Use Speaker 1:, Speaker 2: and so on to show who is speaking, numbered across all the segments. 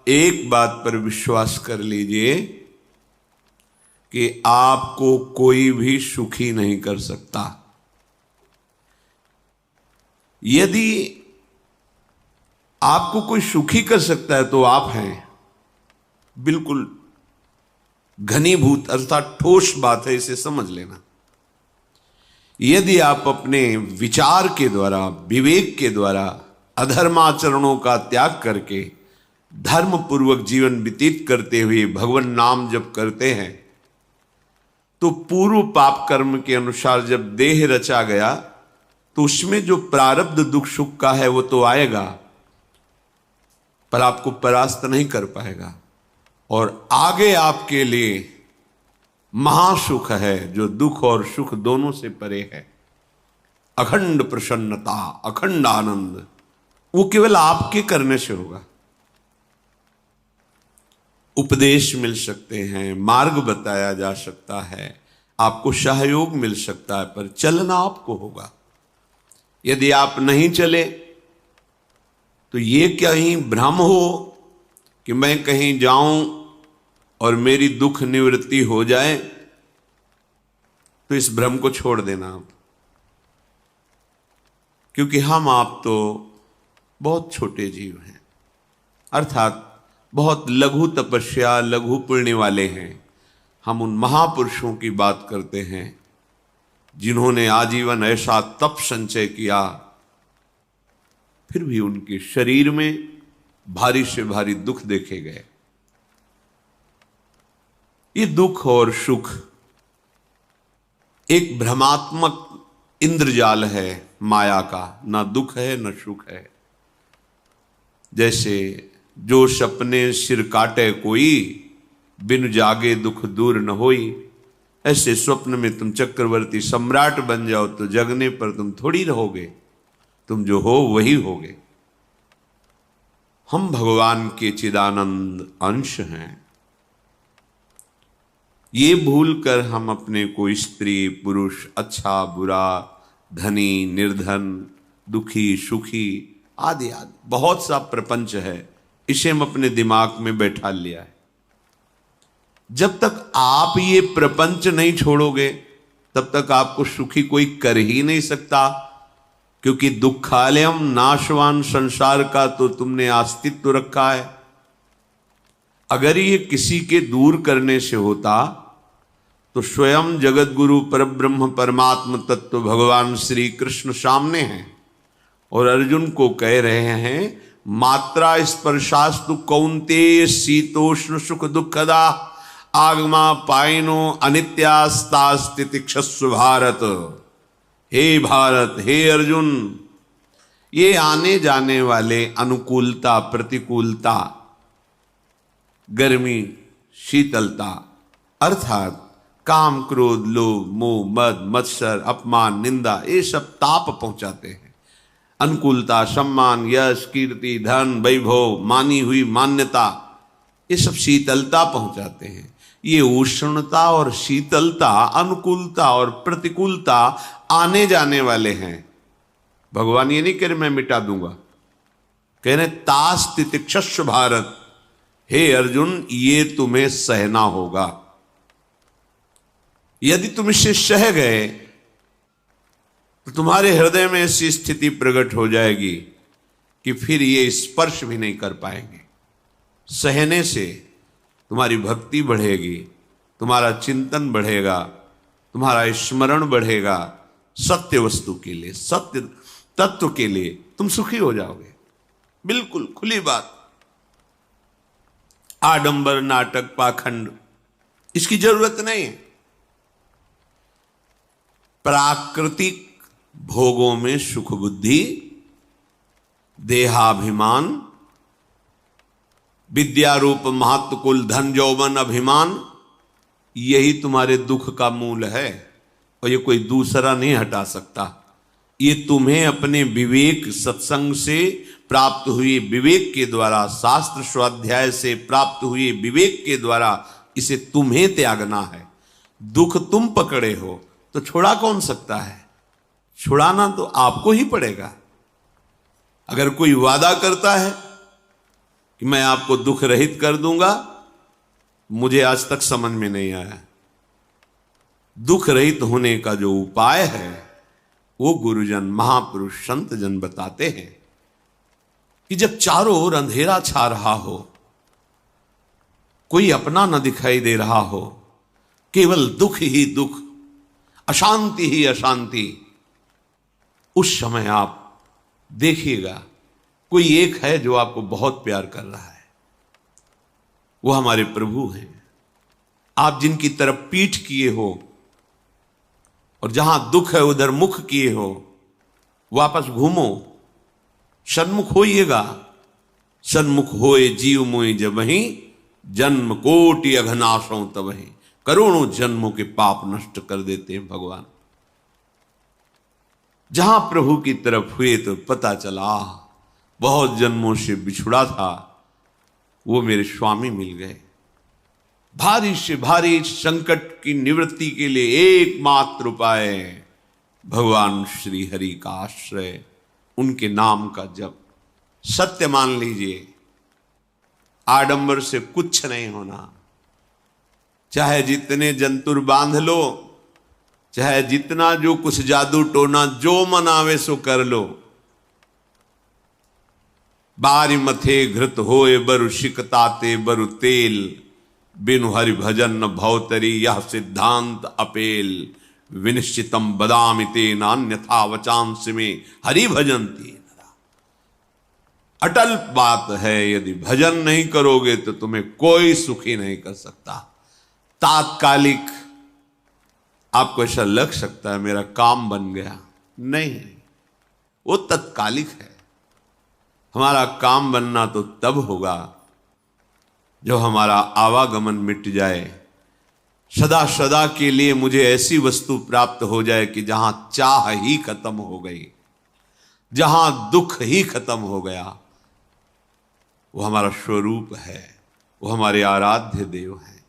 Speaker 1: एक बात पर विश्वास कर लीजिए कि आपको कोई भी सुखी नहीं कर सकता। यदि आपको कोई सुखी कर सकता है तो आप हैं। बिल्कुल घनीभूत अर्थात ठोस बात है, इसे समझ लेना। यदि आप अपने विचार के द्वारा, विवेक के द्वारा अधर्माचरणों का त्याग करके धर्म पूर्वक जीवन व्यतीत करते हुए भगवान नाम जप करते हैं, तो पूर्व पाप कर्म के अनुसार जब देह रचा गया तो उसमें जो प्रारब्ध दुख सुख का है वो तो आएगा, पर आपको परास्त नहीं कर पाएगा। और आगे आपके लिए महासुख है जो दुख और सुख दोनों से परे है। अखंड प्रसन्नता, अखंड आनंद, वो केवल आपके करने से होगा। उपदेश मिल सकते हैं, मार्ग बताया जा सकता है, आपको सहयोग मिल सकता है, पर चलना आपको होगा। यदि आप नहीं चले तो ये कहीं भ्रम हो कि मैं कहीं जाऊं और मेरी दुख निवृत्ति हो जाए, तो इस भ्रम को छोड़ देना आप। क्योंकि हम आप तो बहुत छोटे जीव हैं, अर्थात बहुत लघु तपस्या, लघु पुण्य वाले हैं। हम उन महापुरुषों की बात करते हैं जिन्होंने आजीवन ऐसा तप संचय किया, फिर भी उनके शरीर में भारी से भारी दुख देखे गए। ये दुख और सुख एक भ्रमात्मक इंद्रजाल है माया का, ना दुख है न सुख है। जैसे जो सपने सिर काटे कोई, बिन जागे दुख दूर न होई। ऐसे स्वप्न में तुम चक्रवर्ती सम्राट बन जाओ तो जगने पर तुम थोड़ी रहोगे, तुम जो हो वही होगे। हम भगवान के चिदानंद अंश हैं। ये भूल कर हम अपने को स्त्री पुरुष, अच्छा बुरा, धनी निर्धन, दुखी सुखी आदि आदि बहुत सा प्रपंच है, इसे हम अपने दिमाग में बैठा लिया है। जब तक आप ये प्रपंच नहीं छोड़ोगे तब तक आपको सुखी कोई कर ही नहीं सकता, क्योंकि दुखालयम नाशवान संसार का तो तुमने अस्तित्व रखा है। अगर ये किसी के दूर करने से होता तो स्वयं जगत गुरु परब्रह्म परमात्म तत्व भगवान श्री कृष्ण सामने हैं और अर्जुन को कह रहे हैं, मात्रा स्पर्शास्तु कौन्तेय शीतोष्ण सुख दुखदा आगमा पायनो अनित्यास्तास्तितिक्षस्व भारत। हे भारत, हे अर्जुन, ये आने जाने वाले अनुकूलता प्रतिकूलता, गर्मी शीतलता, अर्थात काम क्रोध लोभ मोह मद मत्सर अपमान निंदा, ये सब ताप पहुंचाते हैं। अनुकूलता सम्मान यश कीर्ति धन वैभव मानी हुई मान्यता, ये सब शीतलता पहुंचाते हैं। ये उष्णता और शीतलता, अनुकूलता और प्रतिकूलता आने जाने वाले हैं। भगवान ये नहीं कह रहे मैं मिटा दूंगा, कह रहे तास तितिक्षस्व भारत। हे अर्जुन, ये तुम्हें सहना होगा। यदि तुम इसे सह गए तो तुम्हारे हृदय में ऐसी स्थिति प्रकट हो जाएगी कि फिर ये स्पर्श भी नहीं कर पाएंगे। सहने से तुम्हारी भक्ति बढ़ेगी, तुम्हारा चिंतन बढ़ेगा, तुम्हारा स्मरण बढ़ेगा, सत्य वस्तु के लिए, सत्य तत्व के लिए तुम सुखी हो जाओगे। बिल्कुल खुली बात। आडंबर नाटक पाखंड इसकी जरूरत नहीं है। प्राकृतिक भोगों में सुख बुद्धि, देहाभिमान, विद्या रूप महत्व कुल धन यौवन अभिमान, यही तुम्हारे दुख का मूल है और ये कोई दूसरा नहीं हटा सकता। ये तुम्हें अपने विवेक सत्संग से प्राप्त हुए विवेक के द्वारा, शास्त्र स्वाध्याय से प्राप्त हुए विवेक के द्वारा इसे तुम्हें त्यागना है। दुख तुम पकड़े हो तो छुड़ा कौन सकता है? छुड़ाना तो आपको ही पड़ेगा। अगर कोई वादा करता है कि मैं आपको दुख रहित कर दूंगा, मुझे आज तक समझ में नहीं आया। दुख रहित होने का जो उपाय है वो गुरुजन, महापुरुष, संत जन बताते हैं कि जब चारों ओर अंधेरा छा रहा हो, कोई अपना न दिखाई दे रहा हो, केवल दुख ही दुख, अशांति ही अशांति, उस समय आप देखिएगा कोई एक है जो आपको बहुत प्यार कर रहा है। वो हमारे प्रभु हैं। आप जिनकी तरफ पीठ किए हो और जहां दुख है उधर मुख किए हो, वापस घूमो, सन्मुख होइएगा। सन्मुख होए जीव मोहि जबहि, जन्म कोटि अघनाशों तबहि। करोड़ों जन्मों के पाप नष्ट कर देते हैं भगवान। जहां प्रभु की तरफ हुए तो पता चला बहुत जन्मों से बिछुड़ा था, वो मेरे स्वामी मिल गए। भारी से भारी संकट की निवृत्ति के लिए एकमात्र उपाय भगवान श्री हरि का आश्रय, उनके नाम का जप। सत्य मान लीजिए, आडंबर से कुछ नहीं होना। चाहे जितने जंतुर बांध लो, चाहे जितना जो कुछ जादू टोना जो मन आवे सो कर लो, बारी मथे घृत होए बरु शिकताते बरु तेल, बिनु हरि भजन न भवतरी यह सिद्धांत अपेल। विनिश्चितम बदामिते नान्यथा वचांस में हरि भजंती। अटल बात है, यदि भजन नहीं करोगे तो तुम्हें कोई सुखी नहीं कर सकता। तात्कालिक आपको ऐसा लग सकता है मेरा काम बन गया, नहीं, वो तत्कालिक है। हमारा काम बनना तो तब होगा जो हमारा आवागमन मिट जाए, सदा सदा के लिए मुझे ऐसी वस्तु प्राप्त हो जाए कि जहां चाह ही खत्म हो गई, जहां दुख ही खत्म हो गया। वो हमारा स्वरूप है, वो हमारे आराध्य देव हैं।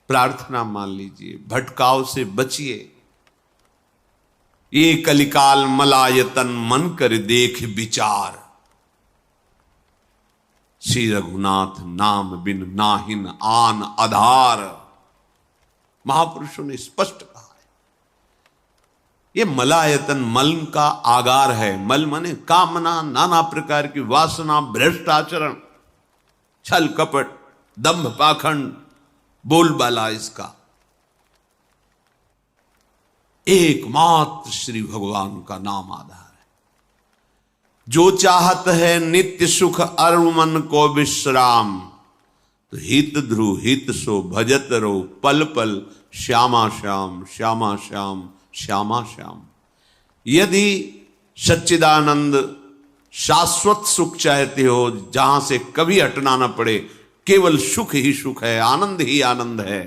Speaker 1: प्रार्थना मान लीजिए, भटकाव से बचिए। ये कलिकाल मलायतन मन कर देख विचार, श्री रघुनाथ नाम बिन नाहिन आन आधार। महापुरुषों ने स्पष्ट कहा है। ये मलायतन मल का आगार है। मल माने कामना, नाना प्रकार की वासना, भ्रष्ट आचरण, छल कपट, दंभ पाखंड, बोलबाला, इसका एकमात्र श्री भगवान का नाम आधार है। जो चाहत है नित्य सुख अरु मन को विश्राम, तो हित ध्रुव हित सो भजत रो पल पल श्यामा श्याम श्यामा श्याम श्यामा श्याम। यदि सच्चिदानंद शाश्वत सुख चाहते हो, जहां से कभी हटना ना पड़े, केवल सुख ही सुख है, आनंद ही आनंद है,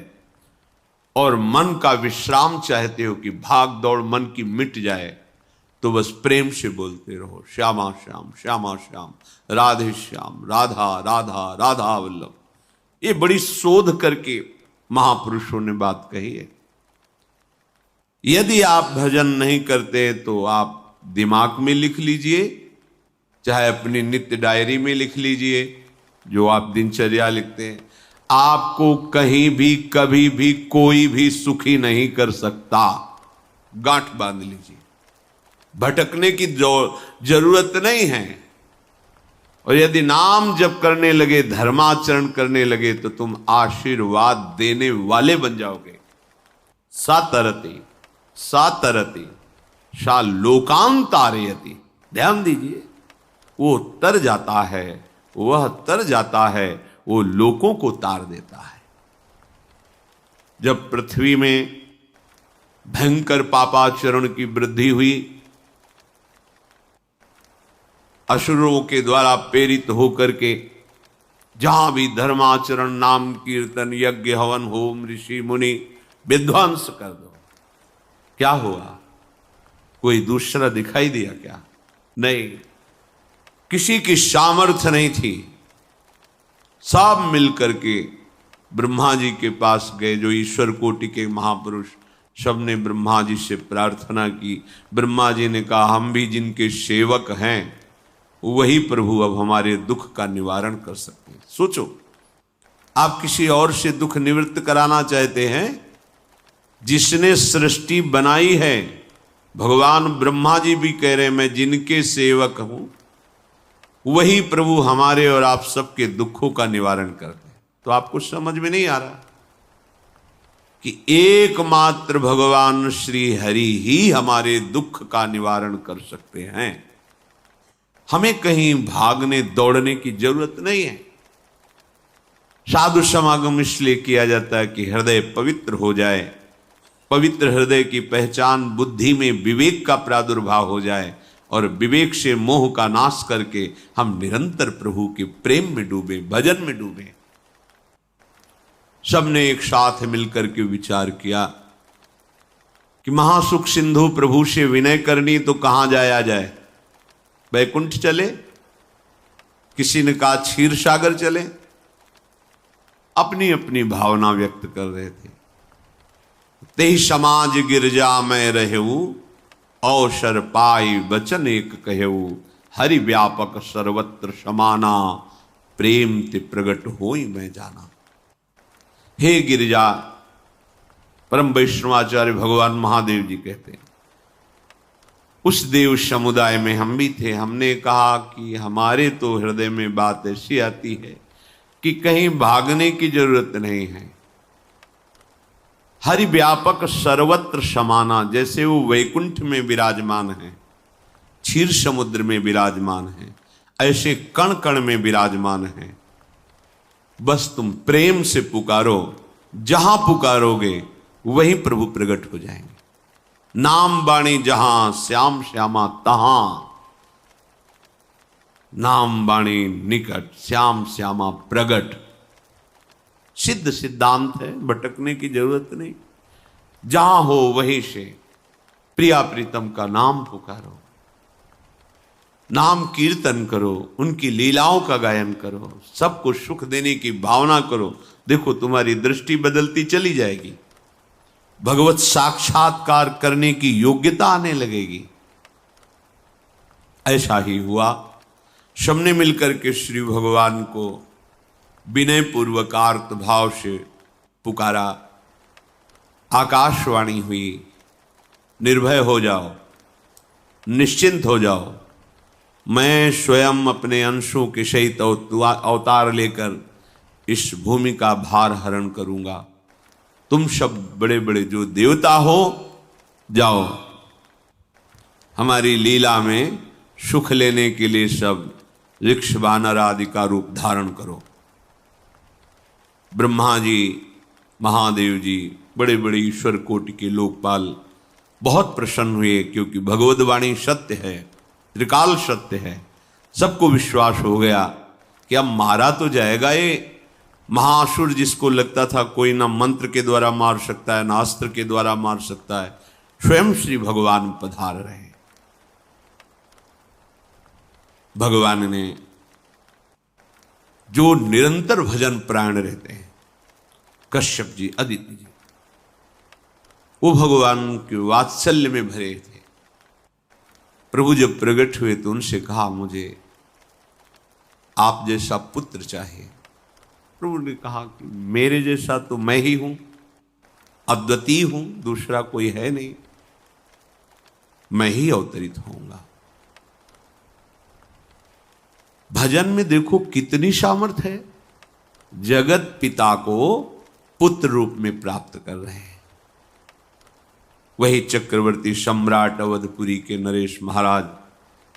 Speaker 1: और मन का विश्राम चाहते हो कि भाग दौड़ मन की मिट जाए, तो बस प्रेम से बोलते रहो श्यामा श्याम श्यामा श्याम, राधे श्याम, राधा राधा राधा वल्लभ। ये बड़ी शोध करके महापुरुषों ने बात कही है। यदि आप भजन नहीं करते तो आप दिमाग में लिख लीजिए, चाहे अपनी नित्य डायरी में लिख लीजिए, जो आप दिनचर्या लिखते हैं। आपको कहीं भी कभी भी कोई भी सुखी नहीं कर सकता। गांठ बांध लीजिए, भटकने की जरूरत नहीं है। और यदि नाम जप करने लगे, धर्माचरण करने लगे, तो तुम आशीर्वाद देने वाले बन जाओगे। सातरति सातरति सा लोकांतारयति। ध्यान दीजिए, वो तर जाता है, वह तर जाता है, वो लोकों को तार देता है। जब पृथ्वी में भयंकर पापाचरण की वृद्धि हुई, असुरों के द्वारा प्रेरित होकर के जहां भी धर्माचरण, नाम कीर्तन, यज्ञ, हवन, होम, ऋषि मुनि विध्वंस कर दो, क्या हुआ? कोई दूसरा दिखाई दिया क्या? नहीं, किसी की सामर्थ्य नहीं थी। सब मिलकर के ब्रह्मा जी के पास गए, जो ईश्वर कोटि के महापुरुष, सबने ब्रह्मा जी से प्रार्थना की। ब्रह्मा जी ने कहा, हम भी जिनके सेवक हैं, वही प्रभु अब हमारे दुख का निवारण कर सकते हैं। सोचो, आप किसी और से दुख निवृत्त कराना चाहते हैं, जिसने सृष्टि बनाई है। भगवान ब्रह्मा जी भी कह रहे हैं मैं जिनके सेवक हूं, वही प्रभु हमारे और आप सबके दुखों का निवारण करते हैं। तो आपको समझ में नहीं आ रहा कि एकमात्र भगवान श्री हरि ही हमारे दुख का निवारण कर सकते हैं। हमें कहीं भागने दौड़ने की जरूरत नहीं है। साधु समागम इसलिए किया जाता है कि हृदय पवित्र हो जाए, पवित्र हृदय की पहचान बुद्धि में विवेक का प्रादुर्भाव हो जाए, और विवेक से मोह का नाश करके हम निरंतर प्रभु के प्रेम में डूबे, भजन में डूबे। सबने एक साथ मिलकर के विचार किया कि महासुख सिंधु प्रभु से विनय करनी तो कहां जाया जाए? वैकुंठ चले, किसी ने कहा क्षीर सागर चले। अपनी अपनी भावना व्यक्त कर रहे थे। तेहि समाज गिरजा में रहू, अवसर पाई वचन एक कहू, हरि व्यापक सर्वत्र समाना, प्रेम ते प्रगट होई मैं जाना। हे गिरिजा, परम वैष्णवाचार्य भगवान महादेव जी कहते हैं, उस देव समुदाय में हम भी थे। हमने कहा कि हमारे तो हृदय में बात ऐसी आती है कि कहीं भागने की जरूरत नहीं है। हरि व्यापक सर्वत्र समाना, जैसे वो वैकुंठ में विराजमान है, क्षीर समुद्र में विराजमान है, ऐसे कण कण में विराजमान है। बस तुम प्रेम से पुकारो, जहां पुकारोगे वहीं प्रभु प्रकट हो जाएंगे। नाम बाणी जहां श्याम श्यामा तहां, नाम बाणी निकट श्याम श्यामा प्रगट। सिद्ध सिद्धांत है, भटकने की जरूरत नहीं। जहां हो वहीं से प्रिया प्रीतम का नाम पुकारो, नाम कीर्तन करो, उनकी लीलाओं का गायन करो, सबको सुख देने की भावना करो। देखो तुम्हारी दृष्टि बदलती चली जाएगी, भगवत साक्षात्कार करने की योग्यता आने लगेगी। ऐसा ही हुआ। सबने मिलकर के श्री भगवान को विनय पूर्वक आर्त भाव से पुकारा। आकाशवाणी हुई, निर्भय हो जाओ, निश्चिंत हो जाओ, मैं स्वयं अपने अंशों के सहित अवतार लेकर इस भूमि का भार हरण करूंगा। तुम सब बड़े बड़े जो देवता हो, जाओ हमारी लीला में सुख लेने के लिए सब ऋक्ष वानर आदि का रूप धारण करो। ब्रह्मा जी, महादेव जी, बड़े बड़े ईश्वर कोटि के लोकपाल बहुत प्रसन्न हुए, क्योंकि भगवद वाणी सत्य है, त्रिकाल सत्य है। सबको विश्वास हो गया कि अब मारा तो जाएगा ये महासुर, जिसको लगता था कोई ना मंत्र के द्वारा मार सकता है ना अस्त्र के द्वारा मार सकता है। स्वयं श्री भगवान पधार रहे। भगवान ने जो निरंतर भजन प्राण रहते हैं, कश्यप जी, अदिति जी, वो भगवान के वात्सल्य में भरे थे। प्रभु जब प्रकट हुए तो उनसे कहा, मुझे आप जैसा पुत्र चाहिए। प्रभु ने कहा कि मेरे जैसा तो मैं ही हूं, अद्वितीय हूं, दूसरा कोई है नहीं, मैं ही अवतरित होऊंगा। भजन में देखो कितनी सामर्थ्य है। जगत पिता को पुत्र रूप में प्राप्त कर रहे हैं। वही चक्रवर्ती सम्राट अवधपुरी के नरेश महाराज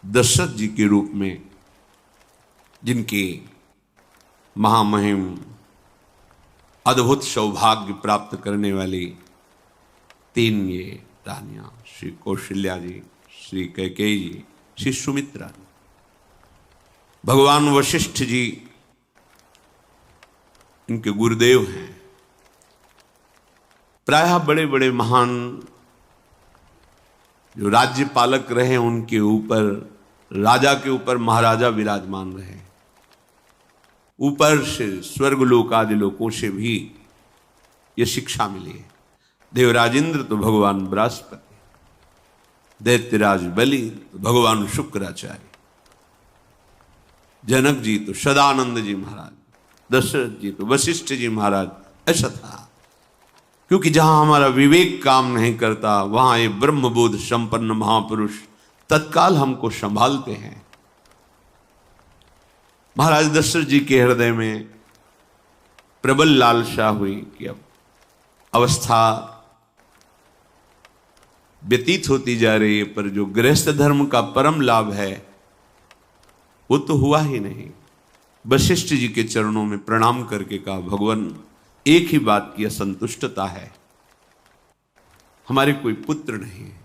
Speaker 1: दशरथ जी के रूप में, जिनके महामहिम अद्भुत सौभाग्य प्राप्त करने वाली तीन ये रानियां, श्री कौशल्या जी, श्री कैकेयी जी, श्री सुमित्रा जी, भगवान वशिष्ठ जी इनके गुरुदेव हैं। प्रायः बड़े बड़े महान जो राज्य पालक रहे, उनके ऊपर, राजा के ऊपर महाराजा विराजमान रहे। ऊपर से स्वर्गलोक आदि लोकों से भी ये शिक्षा मिली है। देवराजेंद्र तो भगवान बृहस्पति, दैत्यराज बलि तो भगवान शुक्राचार्य, जनक जी तो सदानंद जी महाराज, दशरथ जी तो वशिष्ठ जी महाराज, ऐसा था। क्योंकि जहां हमारा विवेक काम नहीं करता वहां ये ब्रह्मबोध संपन्न महापुरुष तत्काल हमको संभालते हैं। महाराज दशरथ जी के हृदय में प्रबल लालसा हुई कि अब अवस्था व्यतीत होती जा रही है, पर जो गृहस्थ धर्म का परम लाभ है वो तो हुआ ही नहीं। वशिष्ठ जी के चरणों में प्रणाम करके कहा, भगवान एक ही बात की असंतुष्टता है, हमारे कोई पुत्र नहीं है।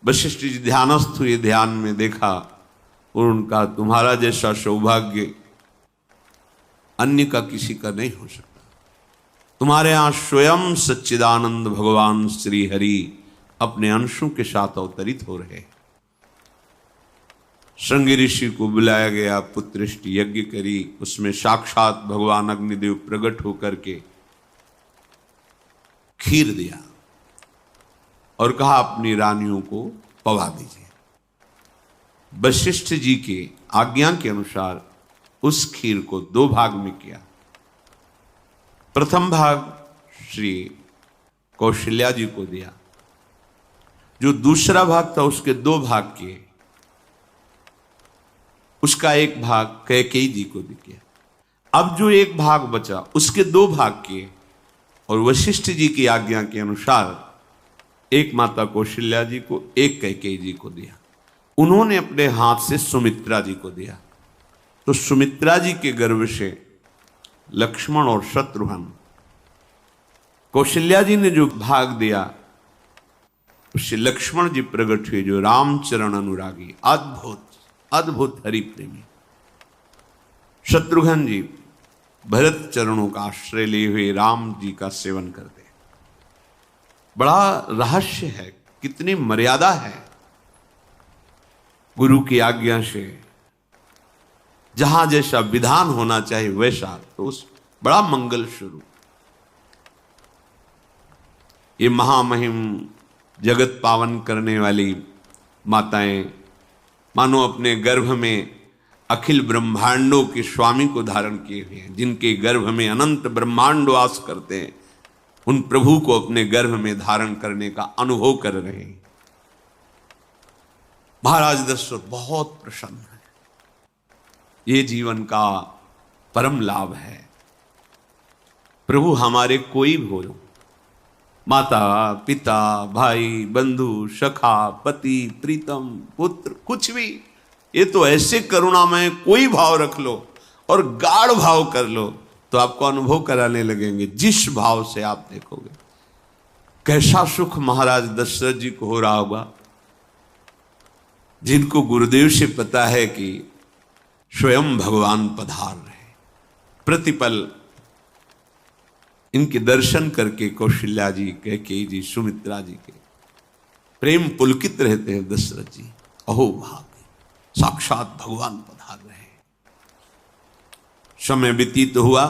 Speaker 1: वशिष्ठ जी ध्यानस्थ हुए, ध्यान में देखा और उनका, तुम्हारा जैसा सौभाग्य अन्य का किसी का नहीं हो सकता। तुम्हारे यहां स्वयं सच्चिदानंद भगवान श्री हरि अपने अंशों के साथ अवतरित हो रहे। श्रृंगी ऋषि को बुलाया गया, पुत्रेष्टि यज्ञ करी, उसमें साक्षात भगवान अग्निदेव प्रकट होकर के खीर दिया और कहा अपनी रानियों को पवा दीजिए। वशिष्ठ जी के आज्ञा के अनुसार उस खीर को 2 भाग में किया। प्रथम भाग श्री कौशल्या जी को दिया, जो दूसरा भाग था उसके 2 भाग किए, उसका 1 भाग कैकेयी जी को दिया। अब जो 1 भाग बचा उसके 2 भाग किए और वशिष्ठ जी की आज्ञा के अनुसार एक माता कौशल्या जी को, एक कैकेयी जी को दिया। उन्होंने अपने हाथ से सुमित्रा जी को दिया। तो सुमित्रा जी के गर्भ से लक्ष्मण और शत्रुघ्न, कौशल्या जी ने जो भाग दिया उससे लक्ष्मण जी प्रकट हुए, जो रामचरण अनुरागी, अद्भुत अद्भुत हरि प्रेमी। शत्रुघ्न जी भरत चरणों का आश्रय लिए हुए राम जी का सेवन करते। बड़ा रहस्य है, कितनी मर्यादा है। गुरु की आज्ञा से जहां जैसा विधान होना चाहिए वैसा, तो उस बड़ा मंगल शुरू। ये महामहिम जगत पावन करने वाली माताएं मानो अपने गर्भ में अखिल ब्रह्मांडों के स्वामी को धारण किए हुए हैं, जिनके गर्भ में अनंत ब्रह्मांड वास करते हैं, उन प्रभु को अपने गर्भ में धारण करने का अनुभव कर रहे हैं। महाराज दशरथ बहुत प्रसन्न है। ये जीवन का परम लाभ है। प्रभु हमारे कोई भी हो, माता पिता भाई बंधु सखा पति प्रीतम पुत्र, कुछ भी, ये तो ऐसे करुणामय कोई भाव रख लो और गाढ़ भाव कर लो तो आपको अनुभव कराने लगेंगे। जिस भाव से आप देखोगे कैसा सुख महाराज दशरथ जी को हो रहा होगा, जिनको गुरुदेव से पता है कि स्वयं भगवान पधार रहे। प्रतिपल इनके दर्शन करके कौशल्या जी, कैकेयी जी, सुमित्रा जी के प्रेम पुलकित रहते हैं। दशरथ जी अहो भाग्य, साक्षात भगवान पधार रहे। समय व्यतीत हुआ,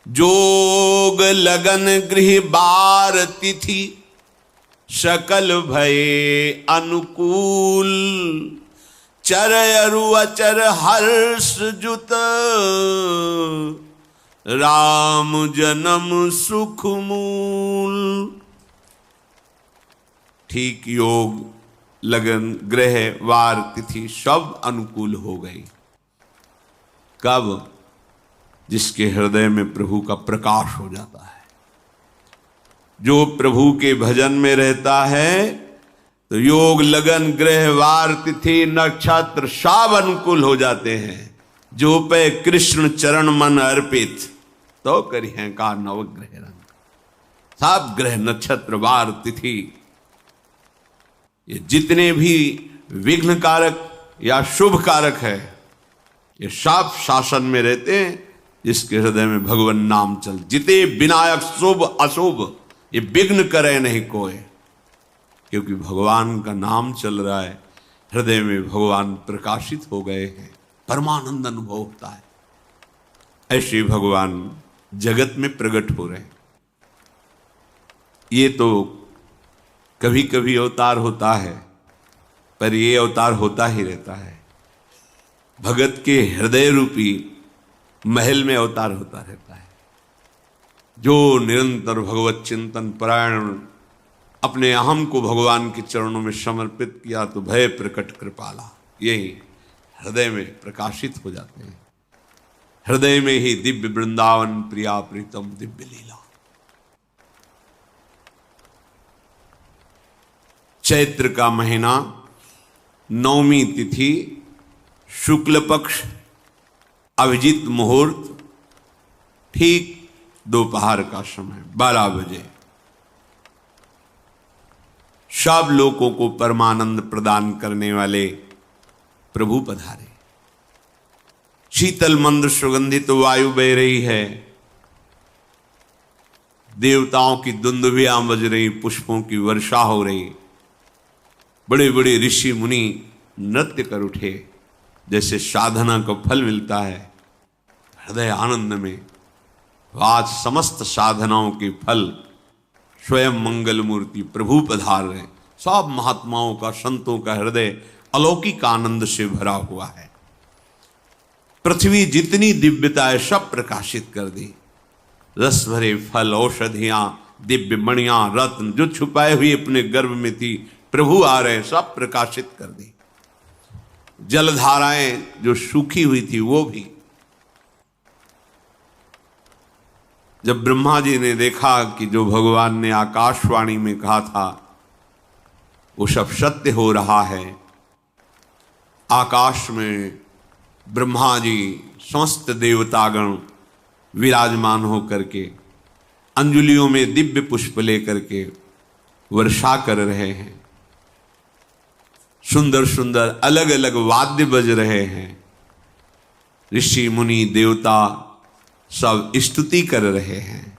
Speaker 1: जोग लगन गृह बार तिथि, सकल भये अनुकूल, चर अरु अचर हर्ष जुत, राम जन्म सुख मूल। ठीक योग लगन ग्रह वार तिथि सब अनुकूल हो गई। कब? जिसके हृदय में प्रभु का प्रकाश हो जाता है। जो प्रभु के भजन में रहता है तो योग लगन ग्रह वार तिथि नक्षत्र सब अनुकूल हो जाते हैं। जो पे कृष्ण चरण मन अर्पित, तो करी हैं का नवग्रह रंग। सब ग्रह नक्षत्र वार तिथि, ये जितने भी विघ्न कारक या शुभ कारक है, ये सब शासन में रहते हैं जिसके हृदय में भगवान नाम चल। जिते विनायक शुभ अशुभ, ये विघ्न करे नहीं कोई, क्योंकि भगवान का नाम चल रहा है, हृदय में भगवान प्रकाशित हो गए हैं, परमानंद अनुभव होता है। ऐसे भगवान जगत में प्रकट हो रहे हैं। ये तो कभी कभी अवतार होता है, पर ये अवतार होता ही रहता है। भगत के हृदय रूपी महल में अवतार होता रहता है। जो निरंतर भगवत चिंतन परायण अपने अहम को भगवान के चरणों में समर्पित किया तो भय प्रकट कृपाला, यही हृदय में प्रकाशित हो जाते हैं। हृदय में ही दिव्य वृंदावन प्रिया प्रीतम दिव्य लीला। चैत्र का महीना, नवमी तिथि, शुक्ल पक्ष, अभिजीत मुहूर्त, ठीक दोपहर का समय 12 बजे सब लोगों को परमानंद प्रदान करने वाले प्रभु पधारे। शीतल मंद सुगंधित वायु बह रही है, देवताओं की दुंदुभियां बज रही, पुष्पों की वर्षा हो रही, बड़े बड़े ऋषि मुनि नृत्य कर उठे। जैसे साधना को फल मिलता है, हृदय आनंद में आज समस्त साधनाओं के फल स्वयं मंगल मूर्ति प्रभु पधार रहे। सब महात्माओं का, संतों का हृदय अलौकिक आनंद से भरा हुआ है। पृथ्वी जितनी दिव्यता है सब प्रकाशित कर दी। रस भरे फल, औषधियां, दिव्य मणियां, रत्न जो छुपाए हुए अपने गर्भ में थी, प्रभु आ रहे, सब प्रकाशित कर दी। जलधाराएं जो सूखी हुई थी वो भी। जब ब्रह्मा जी ने देखा कि जो भगवान ने आकाशवाणी में कहा था वो सब सत्य हो रहा है, आकाश में ब्रह्मा जी समस्त देवतागण विराजमान होकर के अंजलियों में दिव्य पुष्प लेकर के वर्षा कर रहे हैं। सुंदर सुंदर अलग अलग वाद्य बज रहे हैं। ऋषि मुनि देवता सब स्तुति कर रहे हैं।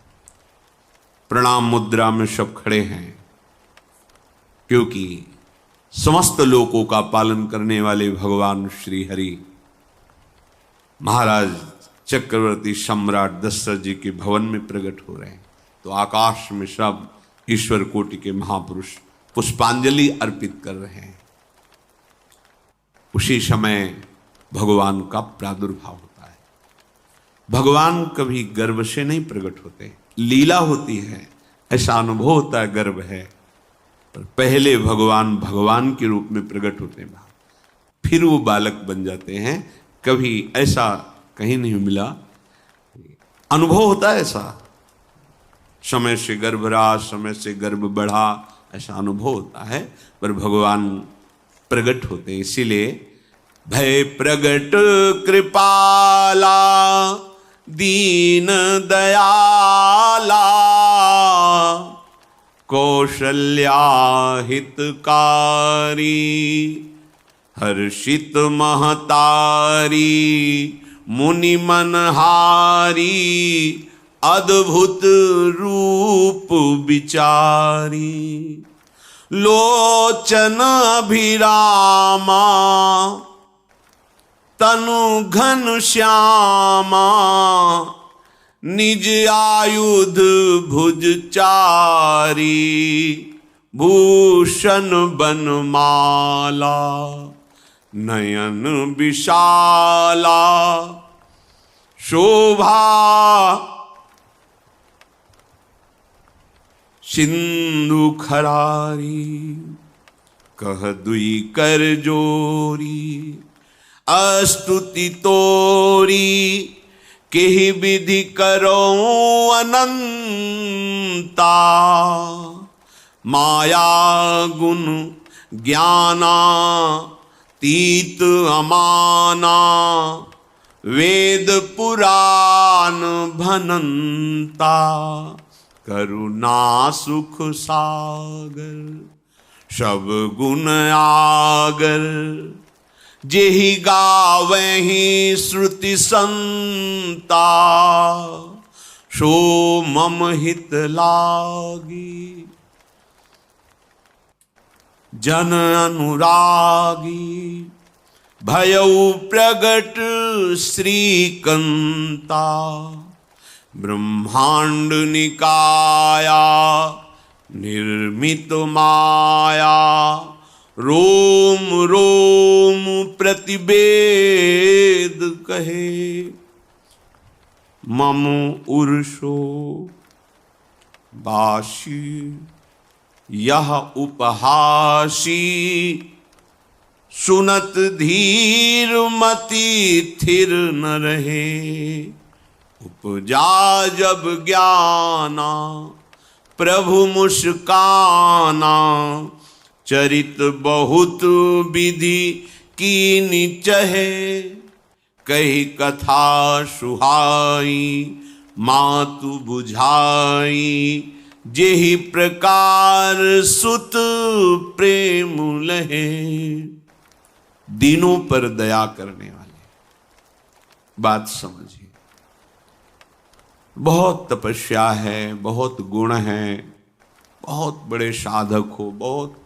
Speaker 1: प्रणाम मुद्रा में सब खड़े हैं, क्योंकि समस्त लोकों का पालन करने वाले भगवान श्री हरि महाराज चक्रवर्ती सम्राट दशरथ जी के भवन में प्रकट हो रहे हैं। तो आकाश में सब ईश्वर कोटि के महापुरुष पुष्पांजलि अर्पित कर रहे हैं। उसी समय भगवान का प्रादुर्भाव होता है। भगवान कभी गर्भ से नहीं प्रकट होते, लीला होती है, ऐसा अनुभव होता है गर्भ है, पर पहले भगवान भगवान के रूप में प्रकट होते हैं, फिर वो बालक बन जाते हैं। कभी ऐसा कहीं नहीं मिला, अनुभव होता है ऐसा, समय से गर्भ रहा, समय से गर्भ बढ़ा, ऐसा अनुभव होता है, पर भगवान प्रकट होते हैं। इसीलिए भय प्रगट कृपाला दीन दयाला कौशल्या हितकारी हर्षित महतारी मुनि मनहारी अद्भुत रूप विचारी लोचन अभिरामा तनु घन श्यामा निज आयुध भुज चारी भूषण बनमाला नयन विशाला शोभा सिंधु खरारी कह दुई कर जोरी अस्तुति तोरी केहि विधि करो अनंता माया गुण ज्ञाना तीत अमाना वेद पुराण भनंता करुणा सुख सागर सब गुण आगर जेहि गावहि श्रुति संता सो मम हित लागी जन अनुरागी भयउ प्रगट श्रीकंता ब्रह्मांड निकाया निर्मित माया रोम रोम प्रतिवेद कहे, मम उर्षो बाशी यह उपहासी, सुनत धीर मति थिर न रहे, उपजा जब ज्ञाना प्रभु मुस्काना, चरित बहुत विधि कीनि चहे, कही कथा सुहाई मातु बुझाई, जेहि प्रकार सुत प्रेम लहे। दीनों पर दया करने वाले, बात समझिए। बहुत तपस्या है, बहुत गुण है, बहुत बड़े साधक हो, बहुत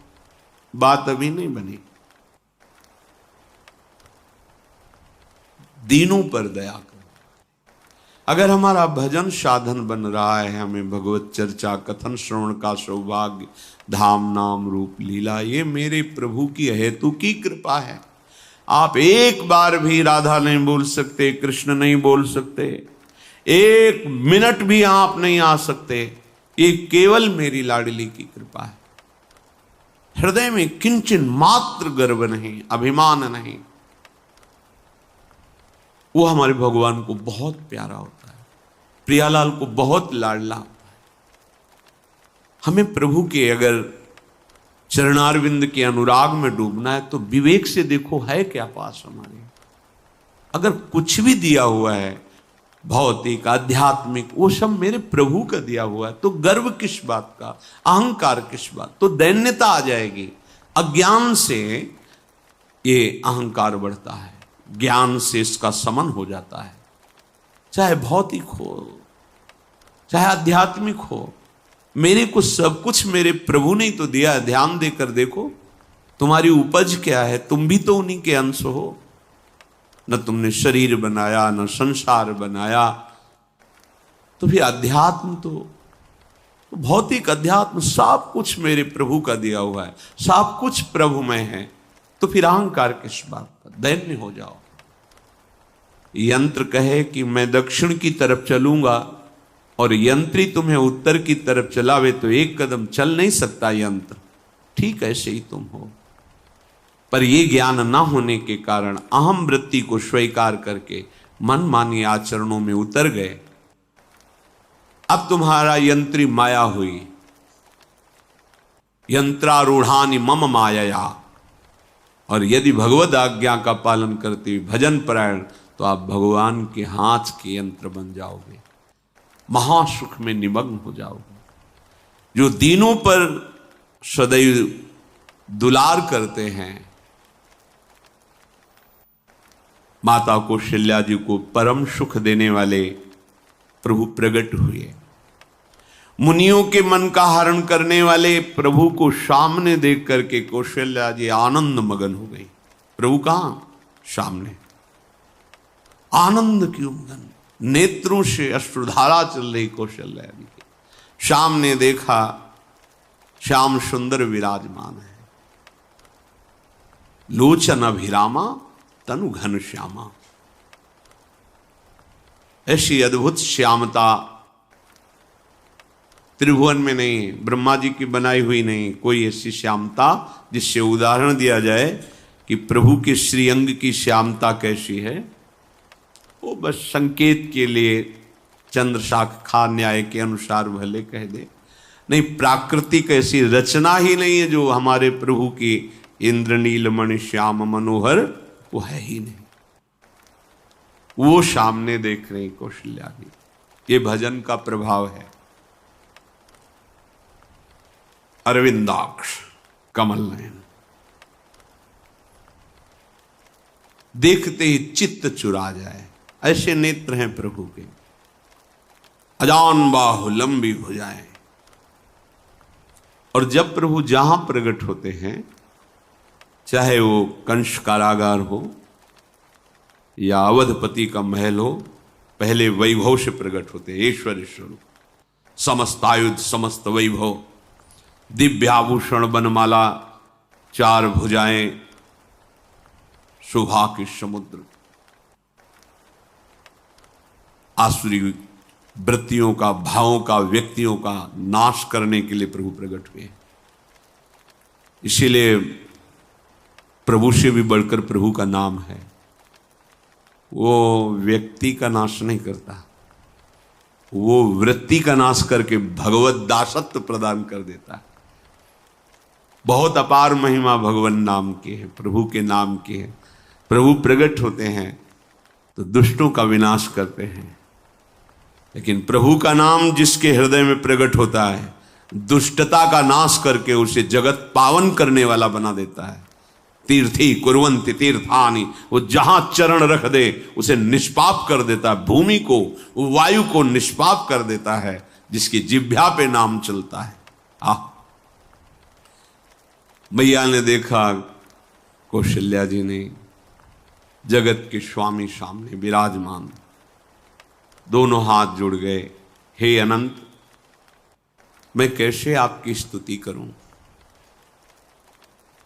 Speaker 1: बात अभी नहीं बनी। दीनों पर दया करो। अगर हमारा भजन साधन बन रहा है, हमें भगवत चर्चा कथन श्रवण का सौभाग्य, धाम नाम रूप लीला, ये मेरे प्रभु की हेतु की कृपा है। आप एक बार भी राधा नहीं बोल सकते, कृष्ण नहीं बोल सकते, एक मिनट भी आप नहीं आ सकते, ये केवल मेरी लाडली की कृपा है। हृदय में किंचन मात्र गर्व नहीं, अभिमान नहीं, वो हमारे भगवान को बहुत प्यारा होता है, प्रियालाल को बहुत लाडला होता है। हमें प्रभु के अगर चरणारविंद के अनुराग में डूबना है तो विवेक से देखो है क्या पास हमारे। अगर कुछ भी दिया हुआ है भौतिक आध्यात्मिक, वो सब मेरे प्रभु का दिया हुआ है, तो गर्व किस बात का, अहंकार किस बात, तो दैन्यता आ जाएगी। अज्ञान से ये अहंकार बढ़ता है, ज्ञान से इसका समन हो जाता है। चाहे भौतिक हो चाहे आध्यात्मिक हो, मेरे को सब कुछ मेरे प्रभु ने तो दिया है। ध्यान देकर देखो तुम्हारी उपज क्या है, तुम भी तो उन्हीं के अंश हो। न तुमने शरीर बनाया, न संसार बनाया, तो फिर अध्यात्म तो भौतिक अध्यात्म सब कुछ मेरे प्रभु का दिया हुआ है, सब कुछ प्रभु में है, तो फिर अहंकार किस बात का, दैन्य हो जाओ। यंत्र कहे कि मैं दक्षिण की तरफ चलूंगा और यंत्री तुम्हें उत्तर की तरफ चलावे तो एक कदम चल नहीं सकता यंत्र, ठीक ऐसे ही तुम हो। पर यह ज्ञान ना होने के कारण अहम वृत्ति को स्वीकार करके मनमानी आचरणों में उतर गए। अब तुम्हारा यंत्री माया हुई, यंत्रारूढ़ानि मम माया। और यदि भगवद आज्ञा का पालन करते हुए भजन परायण, तो आप भगवान के हाथ के यंत्र बन जाओगे, महासुख में निमग्न हो जाओगे। जो दीनों पर सदैव दुलार करते हैं, माता कौशल्या जी को परम सुख देने वाले प्रभु प्रकट हुए। मुनियों के मन का हरण करने वाले प्रभु को सामने देख करके कौशल्या जी आनंद मगन हो गई। प्रभु कहां? सामने। आनंद क्यों मगन, नेत्रों से अश्रुधारा चल रही कौशल्या जी की। सामने देखा श्याम सुंदर विराजमान है, लोचन अभिरामा तनु घन श्यामा। ऐसी अद्भुत श्यामता त्रिभुवन में नहीं, ब्रह्मा जी की बनाई हुई नहीं कोई ऐसी श्यामता जिससे उदाहरण दिया जाए कि प्रभु के श्रीअंग की श्यामता कैसी है। वो बस संकेत के लिए चंद्र शाखा न्याय के अनुसार भले कह दे, नहीं प्राकृतिक ऐसी रचना ही नहीं है जो हमारे प्रभु की इंद्रनील मणि श्याम मनोहर, वो है ही नहीं। वो सामने देख रहे कौशल्या जी, ये भजन का प्रभाव है। अरविंदाक्ष कमल नयन, देखते ही चित्त चुरा जाए, ऐसे नेत्र हैं प्रभु के। अजान बाहु लंबी भुजाएं। और जब प्रभु जहां प्रकट होते हैं, चाहे वो कंस कारागार हो या अवधपति का महल हो, पहले वैभव से प्रकट होते हैं। ईश्वर स्वरूप, समस्त आयुध समस्त वैभव, दिव्य आभूषण बनमाला चार भुजाएं, शोभा के समुद्र, आसुरी वृत्तियों का, भावों का, व्यक्तियों का नाश करने के लिए प्रभु प्रकट हुए। इसीलिए प्रभु से भी बढ़कर प्रभु का नाम है। वो व्यक्ति का नाश नहीं करता, वो वृत्ति का नाश करके भगवत दासत्व प्रदान कर देता है। बहुत अपार महिमा भगवान नाम की है, प्रभु के नाम की है। प्रभु प्रकट होते हैं तो दुष्टों का विनाश करते हैं, लेकिन प्रभु का नाम जिसके हृदय में प्रकट होता है, दुष्टता का नाश करके उसे जगत पावन करने वाला बना देता है। तीर्थी कुर्वन्ति तीर्थानि, वो जहां चरण रख दे उसे निष्पाप कर देता है। भूमि को, वायु को निष्पाप कर देता है जिसकी जिह्वा पे नाम चलता है। मैया ने देखा, कौशल्या जी ने, जगत के स्वामी सामने विराजमान, दोनों हाथ जुड़ गए। हे अनंत, मैं कैसे आपकी स्तुति करूं?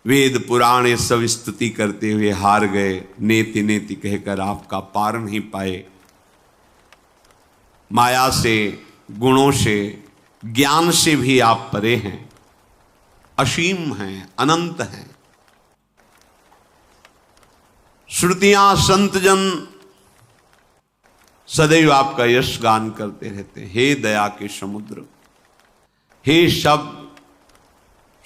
Speaker 1: वेद पुराण ये सब स्तुति करते हुए हार गए। नेति नेति कहकर आपका पार नहीं पाए। माया से, गुणों से, ज्ञान से भी आप परे हैं, असीम हैं, अनंत हैं। श्रुतियां, संतजन सदैव आपका यश गान करते रहते हैं। हे दया के समुद्र, हे सब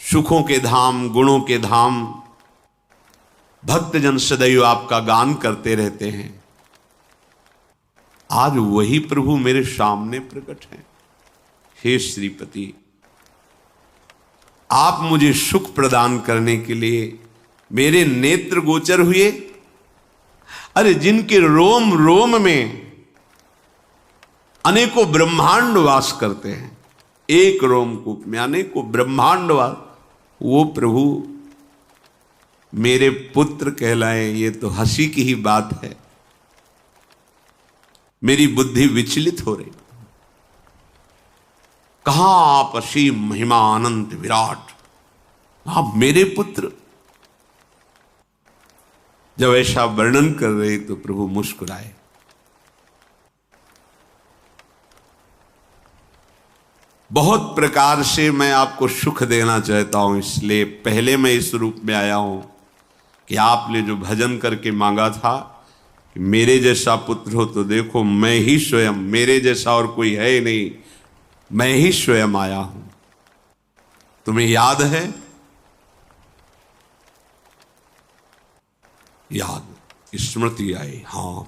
Speaker 1: सुखों के धाम, गुणों के धाम, भक्तजन सदैव आपका गान करते रहते हैं। आज वही प्रभु मेरे सामने प्रकट हैं। हे श्रीपति, आप मुझे सुख प्रदान करने के लिए मेरे नेत्र गोचर हुए। अरे जिनके रोम रोम में अनेकों ब्रह्मांड वास करते हैं, एक रोमकूप में अनेकों ब्रह्मांड वास, वो प्रभु मेरे पुत्र कहलाए, ये तो हंसी की ही बात है। मेरी बुद्धि विचलित हो रही। कहां आप असीम महिमा अनंत विराट, आप मेरे पुत्र। जब ऐसा वर्णन कर रहे तो प्रभु मुस्कुराए। बहुत प्रकार से मैं आपको सुख देना चाहता हूं, इसलिए पहले मैं इस रूप में आया हूं कि आपने जो भजन करके मांगा था कि मेरे जैसा पुत्र हो, तो देखो मैं ही स्वयं, मेरे जैसा और कोई है ही नहीं, मैं ही स्वयं आया हूं। तुम्हें याद है? याद, स्मृति आई। हाँ,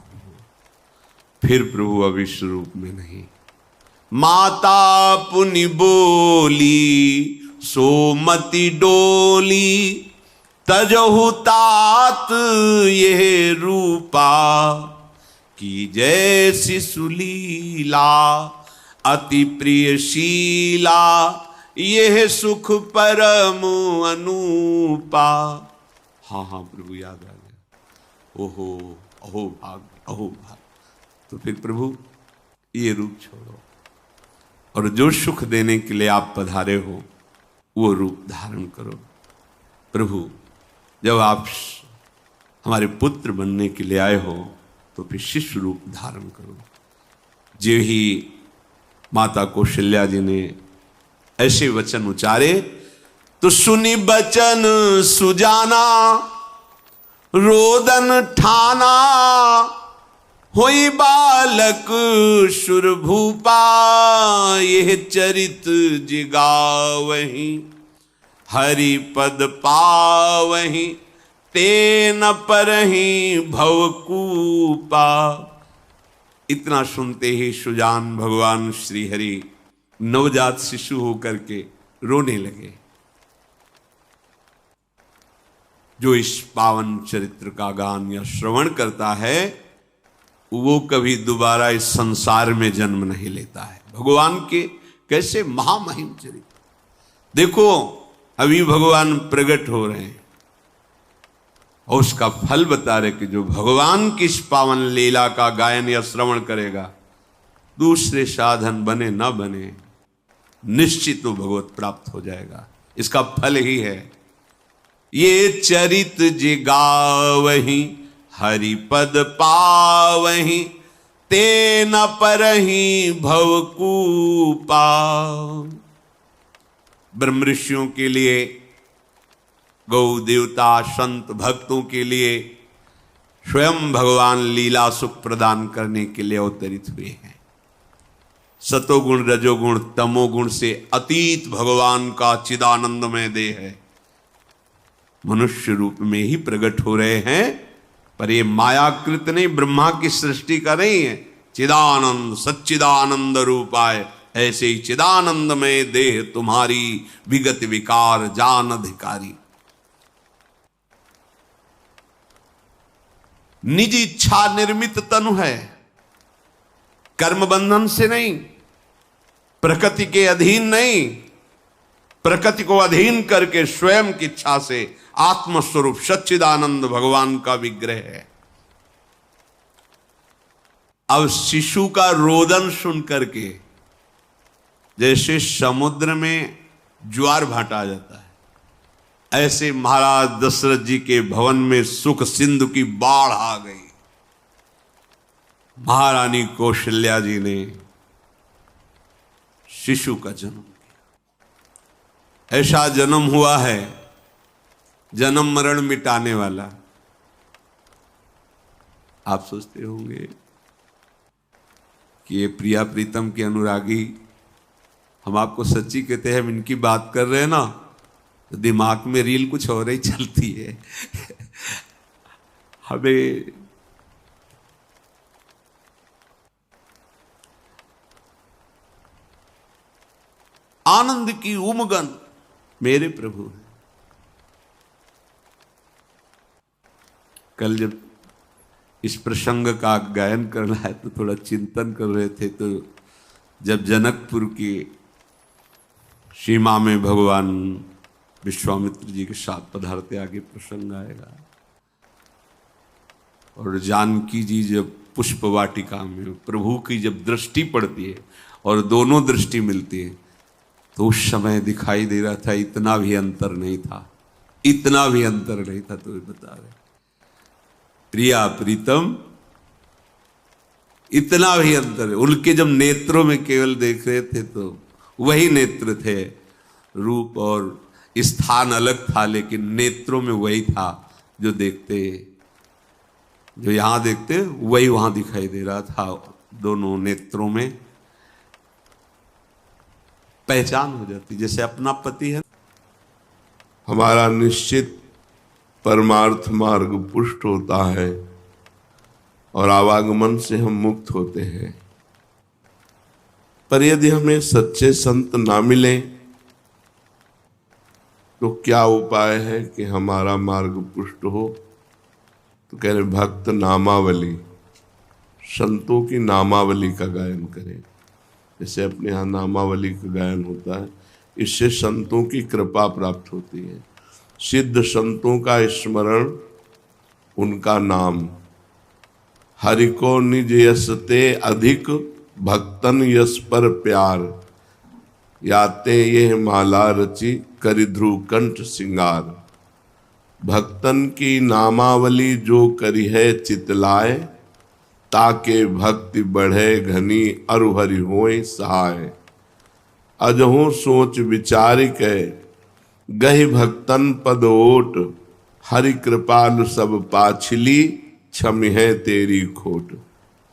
Speaker 1: फिर प्रभु अब इस रूप में नहीं। माता पुनि बोली सोमति डोली, तजहु तात ये रूपा, की जैसी सुलीला अति प्रियशीला, यह सुख परम अनूपा। हाँ हाँ प्रभु, याद आ गया। ओहो, अहो भाग्य, अहो भाग्य। तो फिर प्रभु ये रूप छोड़ो और जो सुख देने के लिए आप पधारे हो वो रूप धारण करो। प्रभु, जब आप हमारे पुत्र बनने के लिए आए हो तो फिर शिष्य रूप धारण करो। जो ही माता कौशल्या जी ने ऐसे वचन उचारे तो सुनी बचन सुजाना, रोदन ठाना, होई बालक सुरभूपा, यह चरित जिगावही, हरि पद पावही, तेन परही भवकूपा। इतना सुनते ही सुजान भगवान श्री हरि नवजात शिशु होकर के रोने लगे। जो इस पावन चरित्र का गान या श्रवण करता है वो कभी दोबारा इस संसार में जन्म नहीं लेता है। भगवान के कैसे महामहिम चरित्र। देखो अभी भगवान प्रकट हो रहे हैं और उसका फल बता रहे कि जो भगवान की इस पावन लीला का गायन या श्रवण करेगा, दूसरे साधन बने न बने, निश्चित वो भगवत प्राप्त हो जाएगा। इसका फल ही है ये चरित जे गावहीं हरिपद पावहीं ते न परहीं भवकूपा। ब्रह्म ऋषियों के लिए, गौ देवता संत भक्तों के लिए स्वयं भगवान लीला सुख प्रदान करने के लिए अवतरित हुए हैं। सतोगुण रजोगुण तमोगुण से अतीत भगवान का चिदानंदमय देह है, मनुष्य रूप में ही प्रकट हो रहे हैं। पर ये मायाकृत नहीं, ब्रह्मा की सृष्टि का नहीं है। चिदानंद सच्चिदानंद रूपाय, ऐसे ही चिदानंदमय देह तुम्हारी विगत विकार जान अधिकारी। निज इच्छा निर्मित तनु है, कर्म बंधन से नहीं, प्रकृति के अधीन नहीं, प्रकृति को अधीन करके स्वयं की इच्छा से आत्मस्वरूप सच्चिदानंद भगवान का विग्रह है। अब शिशु का रोदन सुन करके जैसे समुद्र में ज्वार भाटा आ जाता है, ऐसे महाराज दशरथ जी के भवन में सुख सिंधु की बाढ़ आ गई। महारानी कौशल्या जी ने शिशु का जन्म किया। ऐसा जन्म हुआ है जन्म मरण मिटाने वाला। आप सोचते होंगे कि ये प्रिया प्रीतम के अनुरागी, हम आपको सच्ची कहते हैं, हम इनकी बात कर रहे हैं ना तो दिमाग में रील कुछ और ही चलती है। हमें आनंद की उमगन मेरे प्रभु है। कल जब इस प्रसंग का गायन करना है तो थोड़ा चिंतन कर रहे थे, तो जब जनकपुर की सीमा में भगवान विश्वामित्र जी के साथ पधारते, आगे प्रसंग आएगा, और जानकी जी जब पुष्प वाटिका में प्रभु की जब दृष्टि पड़ती है और दोनों दृष्टि मिलती है, तो उस समय दिखाई दे रहा था इतना भी अंतर नहीं था, इतना भी अंतर नहीं था। तो बता रहे प्रिया प्रीतम, इतना भी अंतर है। उनके जब नेत्रों में केवल देख रहे थे तो वही नेत्र थे, रूप और स्थान अलग था, लेकिन नेत्रों में वही था जो देखते, जो यहां देखते वही वहां दिखाई दे रहा था। दोनों नेत्रों में पहचान हो जाती, जैसे अपना पति है।
Speaker 2: हमारा निश्चित परमार्थ मार्ग पुष्ट होता है और आवागमन से हम मुक्त होते हैं। पर यदि हमें सच्चे संत ना मिले तो क्या उपाय है कि हमारा मार्ग पुष्ट हो? तो कह रहे भक्त नामावली, संतों की नामावली का गायन करें। जैसे अपने यहाँ नामावली का गायन होता है, इससे संतों की कृपा प्राप्त होती है। सिद्ध संतों का स्मरण, उनका नाम, हरि को निज यस ते अधिक भक्तन यस पर प्यार, याते ये माला रची करि ध्रुव कंठ सिंगार। भक्तन की नामावली जो करी है चितलाए, ताके भक्ति बढ़े घनी अरु हरि होय सहाय। अजहु सोच विचार के गहि भक्तन पद ओट, हरि कृपालु सब पाछली क्षमि है तेरी खोट।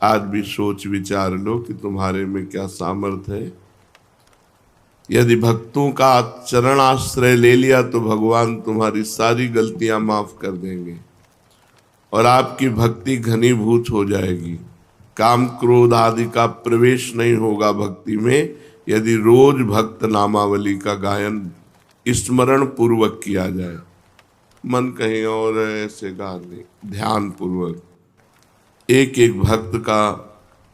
Speaker 2: आज भी सोच विचार लो कि तुम्हारे में क्या सामर्थ्य है। यदि भक्तों का चरण आश्रय ले लिया तो भगवान तुम्हारी सारी गलतियां माफ कर देंगे और आपकी भक्ति घनीभूत हो जाएगी। काम क्रोध आदि का प्रवेश नहीं होगा भक्ति में, यदि रोज भक्त नामावली का गायन स्मरण पूर्वक किया जाए। मन कहीं और ऐसे गा नहीं, ध्यान पूर्वक एक एक भक्त का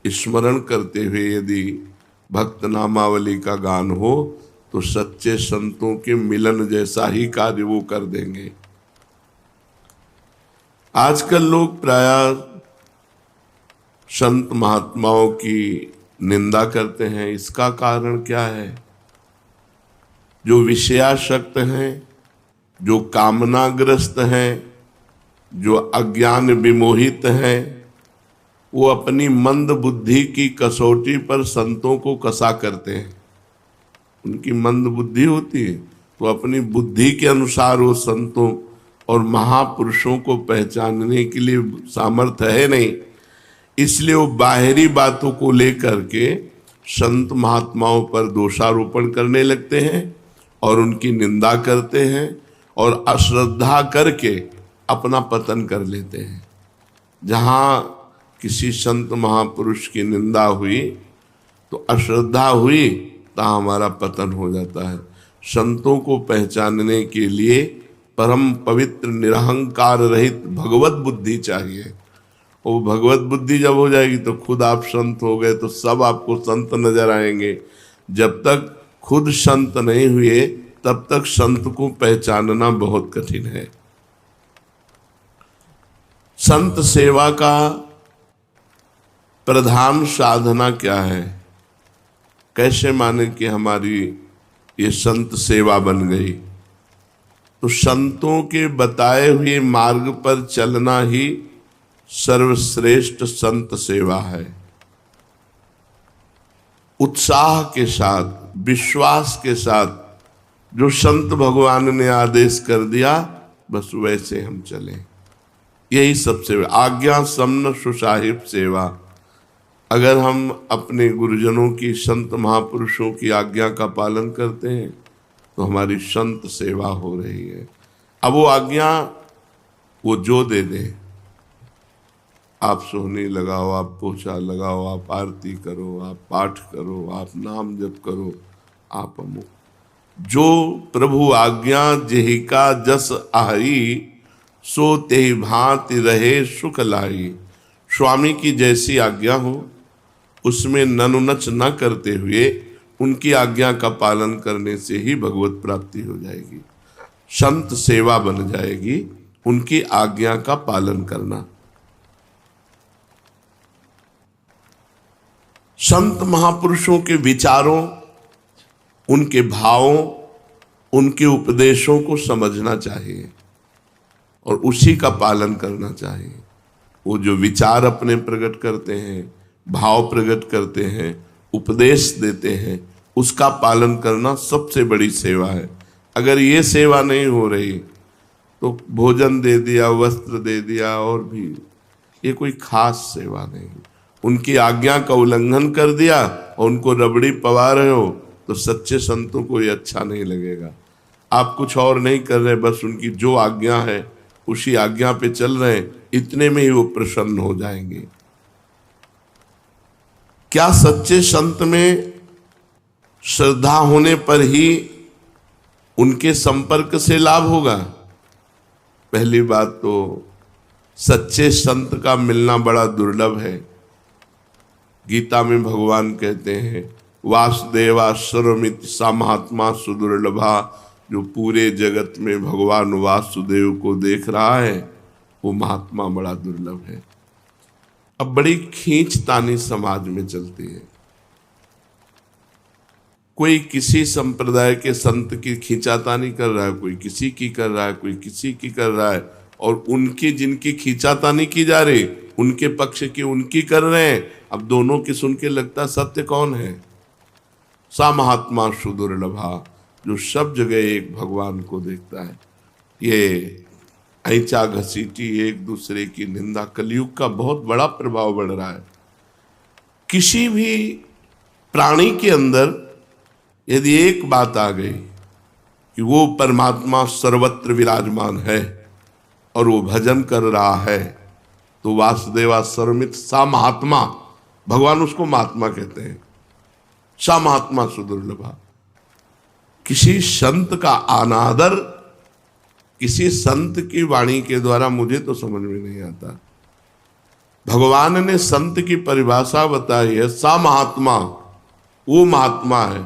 Speaker 2: स्मरण करते हुए यदि भक्त नामावली का गान हो तो सच्चे संतों के मिलन जैसा ही कार्य वो कर देंगे। आजकल लोग प्रायः संत महात्माओं की निंदा करते हैं। इसका कारण क्या है? जो विषयासक्त हैं जो कामनाग्रस्त हैं, जो अज्ञान विमोहित हैं, वो अपनी मंद बुद्धि की कसौटी पर संतों को कसा करते हैं। उनकी मंद बुद्धि होती है तो अपनी बुद्धि के अनुसार वो संतों और महापुरुषों को पहचानने के लिए सामर्थ्य है नहीं, इसलिए वो बाहरी बातों को लेकर के संत महात्माओं पर दोषारोपण करने लगते हैं और उनकी निंदा करते हैं और अश्रद्धा करके अपना पतन कर लेते हैं। जहाँ किसी संत महापुरुष की निंदा हुई तो अश्रद्धा हुई, तहाँ हमारा पतन हो जाता है। संतों को पहचानने के लिए परम पवित्र निरहंकार रहित भगवत बुद्धि चाहिए। वो भगवत बुद्धि जब हो जाएगी तो खुद आप संत हो गए तो सब आपको संत नजर आएंगे। जब तक खुद संत नहीं हुए तब तक संत को पहचानना बहुत कठिन है। संत सेवा का प्रधान साधना क्या है? कैसे माने कि हमारी ये संत सेवा बन गई? तो संतों के बताए हुए मार्ग पर चलना ही सर्वश्रेष्ठ संत सेवा है। उत्साह के साथ, विश्वास के साथ जो संत भगवान ने आदेश कर दिया बस वैसे हम चलें, यही सबसे आज्ञा समन सुसाहिब सेवा। अगर हम अपने गुरुजनों की, संत महापुरुषों की आज्ञा का पालन करते हैं तो हमारी संत सेवा हो रही है। अब वो आज्ञा वो जो दे दे, आप सोहनी लगाओ, आप पोछा लगाओ, आप आरती करो, आप पाठ करो, आप नाम जप करो, आप अमुक, जो प्रभु आज्ञा जेहिका जस आई, सो तेहि भांति रहे सुख लाई। स्वामी की जैसी आज्ञा हो उसमें ननुनच न करते हुए उनकी आज्ञा का पालन करने से ही भगवत प्राप्ति हो जाएगी, संत सेवा बन जाएगी, उनकी आज्ञा का पालन करना। संत महापुरुषों के विचारों, उनके भावों, उनके उपदेशों को समझना चाहिए और उसी का पालन करना चाहिए। वो जो विचार अपने प्रकट करते हैं, भाव प्रकट करते हैं, उपदेश देते हैं, उसका पालन करना सबसे बड़ी सेवा है। अगर ये सेवा नहीं हो रही तो भोजन दे दिया, वस्त्र दे दिया, और भी ये कोई खास सेवा नहीं। उनकी आज्ञा का उल्लंघन कर दिया और उनको रबड़ी पवा रहे हो तो सच्चे संतों को ये अच्छा नहीं लगेगा। आप कुछ और नहीं कर रहे, बस उनकी जो आज्ञा है उसी आज्ञा पे चल रहे हैं, इतने में ही वो प्रसन्न हो जाएंगे। क्या सच्चे संत में श्रद्धा होने पर ही उनके संपर्क से लाभ होगा? पहली बात तो सच्चे संत का मिलना बड़ा दुर्लभ है। गीता में भगवान कहते हैं वासुदेवा सर्वमिति सा महात्मा सुदुर्लभा। जो पूरे जगत में भगवान वासुदेव को देख रहा है वो महात्मा बड़ा दुर्लभ है। अब बड़ी खींचतानी समाज में चलती है। कोई किसी संप्रदाय के संत की खींचातानी कर रहा है, कोई किसी की कर रहा है, कोई किसी की कर रहा है, और उनकी जिनकी खींचातानी की जा रही उनके पक्ष की उनकी कर रहे हैं। अब दोनों की सुन के लगता सत्य कौन है? सा महात्मा सुदुर्लभा, जो सब जगह एक भगवान को देखता है। ये ऐंचा घसीटी, एक दूसरे की निंदा, कलयुग का बहुत बड़ा प्रभाव बढ़ रहा है। किसी भी प्राणी के अंदर यदि एक बात आ गई कि वो परमात्मा सर्वत्र विराजमान है और वो भजन कर रहा है, तो वासुदेवा सर्वमित सा महात्मा, भगवान उसको महात्मा कहते हैं, सा महात्मा सुदुर्लभा। किसी संत का अनादर किसी संत की वाणी के द्वारा मुझे तो समझ में नहीं आता। भगवान ने संत की परिभाषा बताई है, सा महात्मा, वो महात्मा है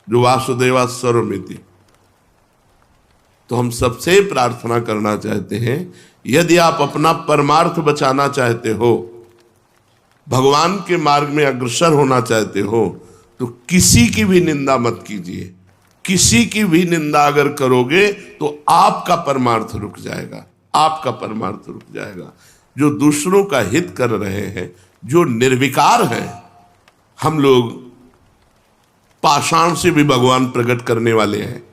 Speaker 2: जो वासुदेवा सर्वमिति। तो हम सबसे प्रार्थना करना चाहते हैं, यदि आप अपना परमार्थ बचाना चाहते हो, भगवान के मार्ग में अग्रसर होना चाहते हो, तो किसी की भी निंदा मत कीजिए। किसी की भी निंदा अगर करोगे तो आपका परमार्थ रुक जाएगा, आपका परमार्थ रुक जाएगा। जो दूसरों का हित कर रहे हैं, जो निर्विकार हैं, हम लोग पाषाण से भी भगवान प्रकट करने वाले हैं।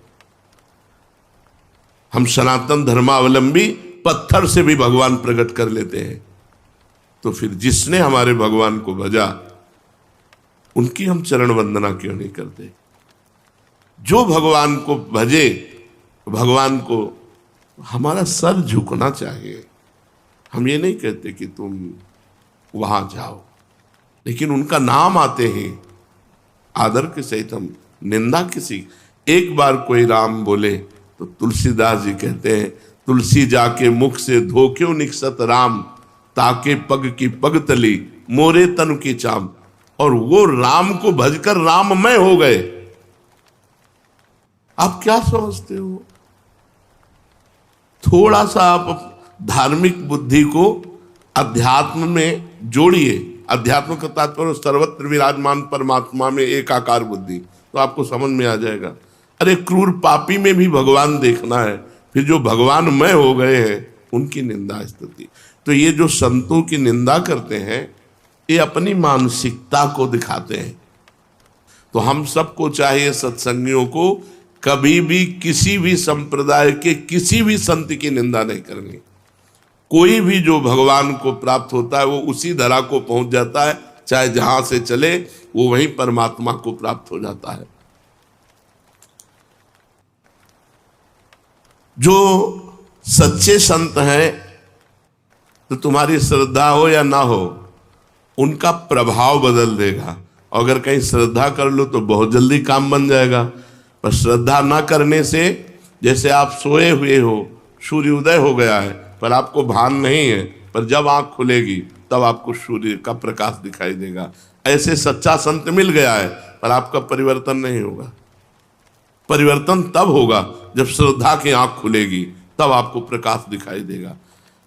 Speaker 2: हम सनातन धर्मावलंबी पत्थर से भी भगवान प्रकट कर लेते हैं। तो फिर जिसने हमारे भगवान को भजा, उनकी हम चरण वंदना क्यों नहीं करते? जो भगवान को भजे, भगवान को हमारा सर झुकना चाहिए। हम ये नहीं कहते कि तुम वहां जाओ, लेकिन उनका नाम आते ही आदर के सहित हम निंदा किसी। एक बार कोई राम बोले तो तुलसीदास जी कहते हैं, तुलसी जाके मुख से धो क्यों निकसत राम, ताके पग की पग तली मोरे तन की चाम। और वो राम को भजकर राममय हो गए। आप क्या समझते हो? थोड़ा सा आप धार्मिक बुद्धि को अध्यात्म में जोड़िए। अध्यात्म का तात्पर्य सर्वत्र विराजमान परमात्मा में एकाकार बुद्धि, तो आपको समझ में आ जाएगा। अरे क्रूर पापी में भी भगवान देखना है, फिर जो भगवानमय हो गए हैं उनकी निंदा स्तुति। तो ये जो संतों की निंदा करते हैं, ये अपनी मानसिकता को दिखाते हैं। तो हम सबको चाहिए, सत्संगियों को, कभी भी किसी भी संप्रदाय के किसी भी संत की निंदा नहीं करनी। कोई भी जो भगवान को प्राप्त होता है वो उसी धरा को पहुंच जाता है, चाहे जहां से चले वो वहीं परमात्मा को प्राप्त हो जाता है। जो सच्चे संत हैं, तो तुम्हारी श्रद्धा हो या ना हो, उनका प्रभाव बदल देगा। और अगर कहीं श्रद्धा कर लो तो बहुत जल्दी काम बन जाएगा। पर श्रद्धा ना करने से, जैसे आप सोए हुए हो, सूर्य उदय हो गया है पर आपको भान नहीं है, पर जब आंख खुलेगी तब आपको सूर्य का प्रकाश दिखाई देगा। ऐसे सच्चा संत मिल गया है पर आपका परिवर्तन नहीं होगा। परिवर्तन तब होगा जब श्रद्धा की आंख खुलेगी, तब आपको प्रकाश दिखाई देगा।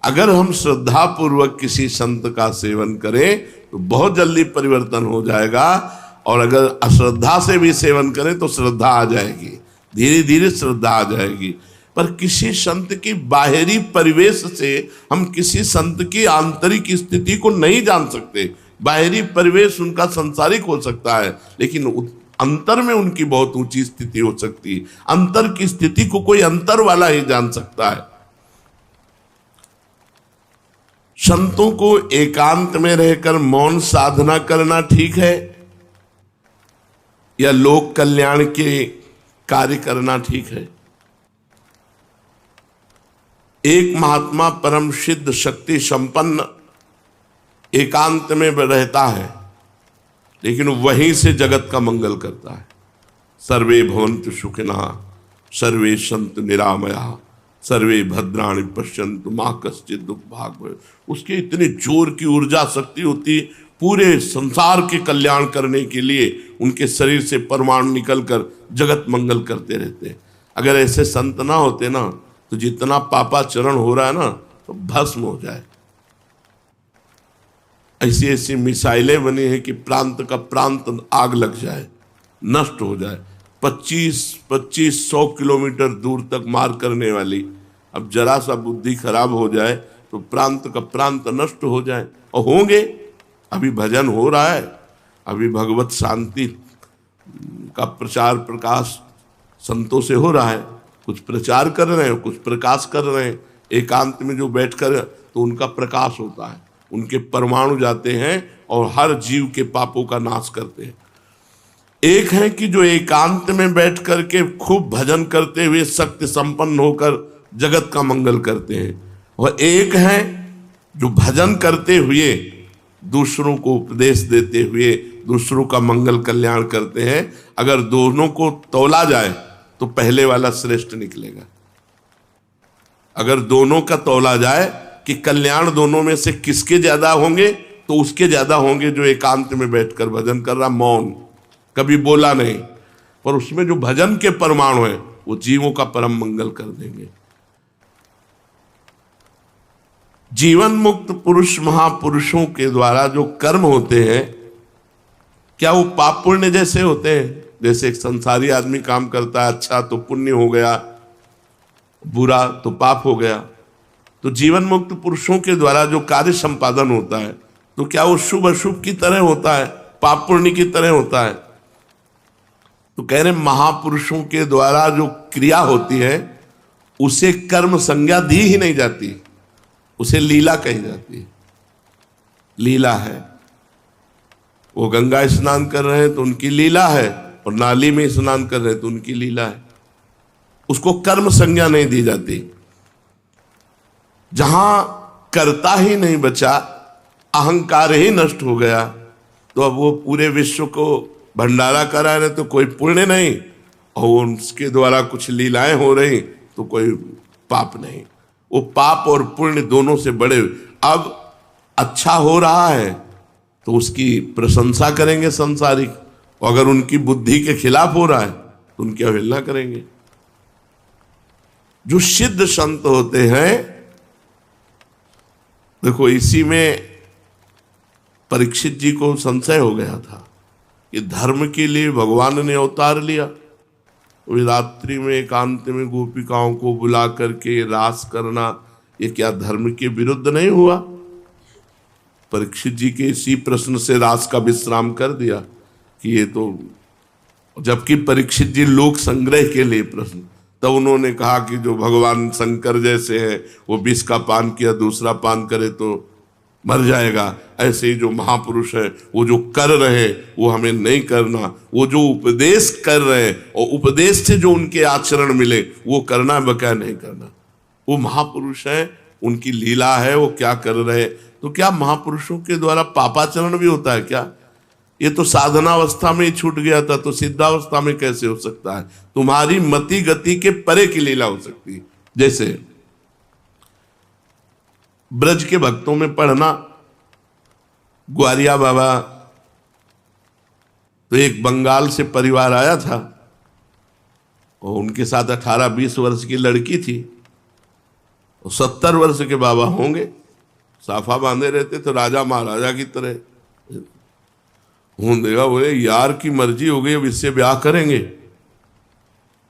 Speaker 2: अगर हम श्रद्धा पूर्वक किसी संत का सेवन करें तो बहुत जल्दी परिवर्तन हो जाएगा। और अगर अश्रद्धा से भी सेवन करें तो श्रद्धा आ जाएगी, धीरे धीरे श्रद्धा आ जाएगी। पर किसी संत की बाहरी परिवेश से हम किसी संत की आंतरिक स्थिति को नहीं जान सकते। बाहरी परिवेश उनका संसारिक हो सकता है, लेकिन अंतर में उनकी बहुत ऊंची स्थिति हो सकती है। अंतर की स्थिति को कोई अंतर वाला ही जान सकता है। संतों को एकांत में रहकर मौन साधना करना ठीक है या लोक कल्याण के कार्य करना ठीक है? एक महात्मा परम सिद्ध शक्ति संपन्न एकांत में रहता है, लेकिन वहीं से जगत का मंगल करता है। सर्वे भवन्तु सुखिनः, सर्वे सन्तु निरामयाः, सर्वे भद्राणि पश्यन्तु मा कश्चित् दुःख भाग् भवेत्। उसके इतनी जोर की ऊर्जा शक्ति होती, पूरे संसार के कल्याण करने के लिए उनके शरीर से परमाणु निकलकर जगत मंगल करते रहते हैं। अगर ऐसे संत ना होते ना, तो जितना पापाचरण हो रहा है ना, तो भस्म हो जाए। ऐसी ऐसी मिसाइलें बनी है कि प्रांत का प्रांत आग लग जाए, नष्ट हो जाए। 2500 किलोमीटर दूर तक मार करने वाली, अब जरा सा बुद्धि खराब हो जाए तो प्रांत का प्रांत नष्ट हो जाए। और होंगे, अभी भजन हो रहा है, अभी भगवत शांति का प्रचार प्रकाश संतों से हो रहा है। कुछ प्रचार कर रहे हैं, कुछ प्रकाश कर रहे हैं। एकांत में जो बैठकर तो उनका प्रकाश होता है, उनके परमाणु जाते हैं और हर जीव के पापों का नाश करते हैं। एक है कि जो एकांत में बैठ करके खूब भजन करते हुए शक्ति संपन्न होकर जगत का मंगल करते हैं, और एक है जो भजन करते हुए दूसरों को उपदेश देते हुए दूसरों का मंगल कल्याण करते हैं। अगर दोनों को तौला जाए तो पहले वाला श्रेष्ठ निकलेगा। अगर दोनों का तौला जाए कि कल्याण दोनों में से किसके ज्यादा होंगे, तो उसके ज्यादा होंगे जो एकांत में बैठकर भजन कर रहा, मौन, कभी बोला नहीं, पर उसमें जो भजन के परमाणु हैं वो जीवों का परम मंगल कर देंगे। जीवन मुक्त पुरुष महापुरुषों के द्वारा जो कर्म होते हैं, क्या वो पाप पुण्य जैसे होते हैं? जैसे एक संसारी आदमी काम करता है, अच्छा तो पुण्य हो गया, बुरा तो पाप हो गया। तो जीवन मुक्त पुरुषों के द्वारा जो कार्य संपादन होता है, तो क्या वो शुभ अशुभ की तरह होता है, पाप पुण्य की तरह होता है? तो कह रहे महापुरुषों के द्वारा जो क्रिया होती है उसे कर्म संज्ञा दी ही नहीं जाती, उसे लीला कही जाती है। लीला है, वो गंगा स्नान कर रहे हैं तो उनकी लीला है, और नाली में स्नान कर रहे हैं तो उनकी लीला है, उसको कर्म संज्ञा नहीं दी जाती। जहां कर्ता ही नहीं बचा, अहंकार ही नष्ट हो गया, तो अब वो पूरे विश्व को भंडारा करा रहे तो कोई पुण्य नहीं, और उसके द्वारा कुछ लीलाएं हो रही तो कोई पाप नहीं। वो पाप और पुण्य दोनों से बड़े। अब अच्छा हो रहा है तो उसकी प्रशंसा करेंगे संसारिक, और अगर उनकी बुद्धि के खिलाफ हो रहा है तो उनकी अवहेलना करेंगे। जो सिद्ध संत होते हैं, देखो इसी में परीक्षित जी को संशय हो गया था कि धर्म के लिए भगवान ने अवतार लिया, वे रात्रि में एकांत में गोपिकाओं को बुला करके रास करना, ये क्या धर्म के विरुद्ध नहीं हुआ? परीक्षित जी के इसी प्रश्न से रास का विश्राम कर दिया कि ये तो, जबकि परीक्षित जी लोक संग्रह के लिए प्रश्न, तब उन्होंने कहा कि जो भगवान शंकर जैसे हैं वो विष का पान किया, दूसरा पान करे तो मर जाएगा, ऐसे ही जो महापुरुष है वो जो कर रहे वो हमें नहीं करना, वो जो उपदेश कर रहे हैं और उपदेश से जो उनके आचरण मिले वो करना, बकाया नहीं करना। वो महापुरुष है, उनकी लीला है, वो क्या कर रहे। तो क्या महापुरुषों के द्वारा पापाचरण भी होता है क्या? ये तो साधनावस्था में ही छूट गया था, तो सिद्धावस्था में कैसे हो सकता है? तुम्हारी मति गति के परे की लीला हो सकती है। जैसे ब्रज के भक्तों में पढ़ना, ग्वारिया बाबा, तो एक बंगाल से परिवार आया था और उनके साथ 18-20 वर्ष की लड़की थी, और 70 वर्ष के बाबा होंगे, साफा बांधे रहते थे राजा महाराजा की तरह। देगा बोले यार की मर्जी हो गई, अब इससे ब्याह करेंगे।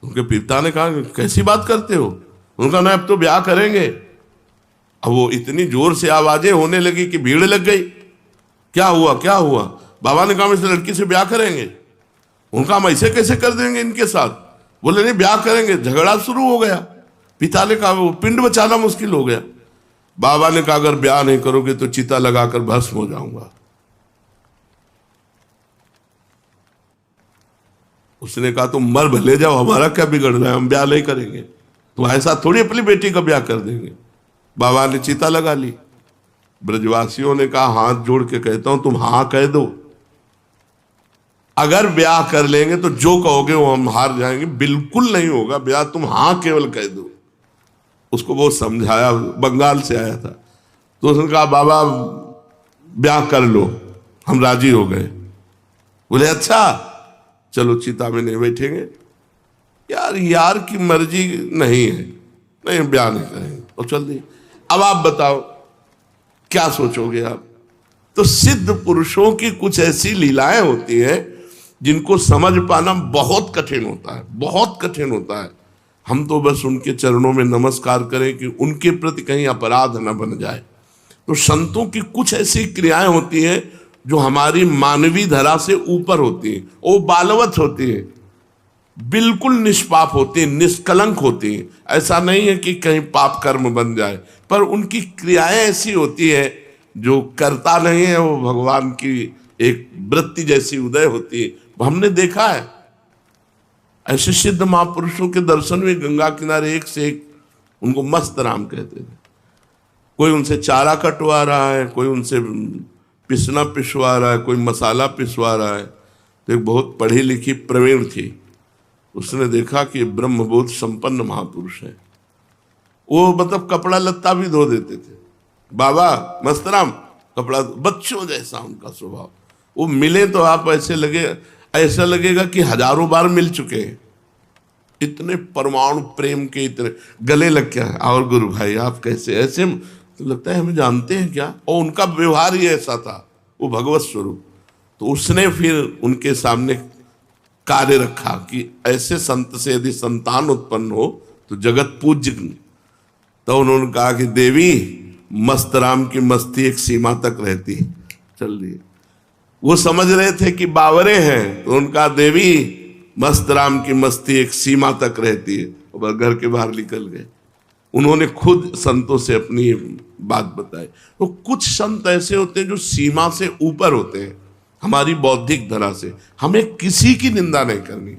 Speaker 2: उनके पिता ने कहा कैसी बात करते हो? उनका ना अब तो ब्याह करेंगे। अब वो इतनी जोर से आवाजें होने लगी कि भीड़ लग गई। क्या हुआ क्या हुआ? बाबा ने कहा हम इस लड़की से ब्याह करेंगे। उनका हम ऐसे कैसे कर देंगे इनके साथ? बोले नहीं ब्याह करेंगे। झगड़ा शुरू हो गया। पिता ने कहा वो पिंड बचाना मुश्किल हो गया। बाबा ने कहा अगर ब्याह नहीं करोगे तो चिता लगाकर भस्म हो जाऊंगा। उसने कहा तुम मर भले जाओ, हमारा क्या बिगड़ रहा है, हम ब्याह नहीं करेंगे। तो ऐसा थोड़ी अपनी बेटी का ब्याह कर देंगे। बाबा ने चिता लगा ली। ब्रजवासियों ने कहा हाथ जोड़ के कहता हूं तुम हाँ कह दो, अगर ब्याह कर लेंगे तो जो कहोगे वो हम हार जाएंगे। बिल्कुल नहीं होगा ब्याह, तुम हाँ केवल कह दो। उसको बहुत समझाया, बंगाल से आया था। तो उसने कहा बाबा ब्याह कर लो, हम राजी हो गए। बोले अच्छा चलो चिता में नहीं बैठेंगे। यार की मर्जी नहीं है, नहीं ब्याह नहीं करेंगे और चल दी। अब आप बताओ क्या सोचोगे आप? तो सिद्ध पुरुषों की कुछ ऐसी लीलाएं होती हैं जिनको समझ पाना बहुत कठिन होता है, बहुत कठिन होता है। हम तो बस उनके चरणों में नमस्कार करें कि उनके प्रति कहीं अपराध न बन जाए। तो संतों की कुछ ऐसी क्रियाएं होती हैं जो हमारी मानवीय धरा से ऊपर होती हैं, वो बालवत होती है, बिल्कुल निष्पाप होती है, निष्कलंक होती है। ऐसा नहीं है कि कहीं पाप कर्म बन जाए, पर उनकी क्रियाएं ऐसी होती है जो करता नहीं है, वो भगवान की एक वृत्ति जैसी उदय होती है। हमने देखा है ऐसे सिद्ध महापुरुषों के दर्शन में गंगा किनारे एक से एक उनको मस्त राम कहते थे। कोई उनसे चारा कटवा रहा है, कोई उनसे पिसना पिसवा रहा है, कोई मसाला पिसवा रहा है। तो एक बहुत पढ़ी लिखी प्रवीण थी, उसने देखा कि ब्रह्मबोध संपन्न महापुरुष है। वो मतलब कपड़ा लत्ता भी धो देते थे। बाबा मस्तराम कपड़ा, बच्चों जैसा उनका स्वभाव। वो मिले तो आप ऐसा लगेगा कि हजारों बार मिल चुके हैं। इतने परमाणु प्रेम के, इतने गले लग क्या है। और गुरु भाई आप कैसे, ऐसे तो लगता है हमें जानते हैं क्या। और उनका व्यवहार ही ऐसा था, वो भगवत स्वरूप। तो उसने फिर उनके सामने कार्य रखा कि ऐसे संत से यदि संतान उत्पन्न हो तो जगत पूज्य। तो उन्होंने कहा कि देवी, मस्त राम की मस्ती एक सीमा तक रहती है, चल रही। वो समझ रहे थे कि बावरे हैं, तो उनका देवी मस्त राम की मस्ती एक सीमा तक रहती है, और घर के बाहर निकल गए। उन्होंने खुद संतों से अपनी बात बताई। तो कुछ संत ऐसे होते हैं जो सीमा से ऊपर होते हैं, हमारी बौद्धिक धरा से। हमें किसी की निंदा नहीं करनी,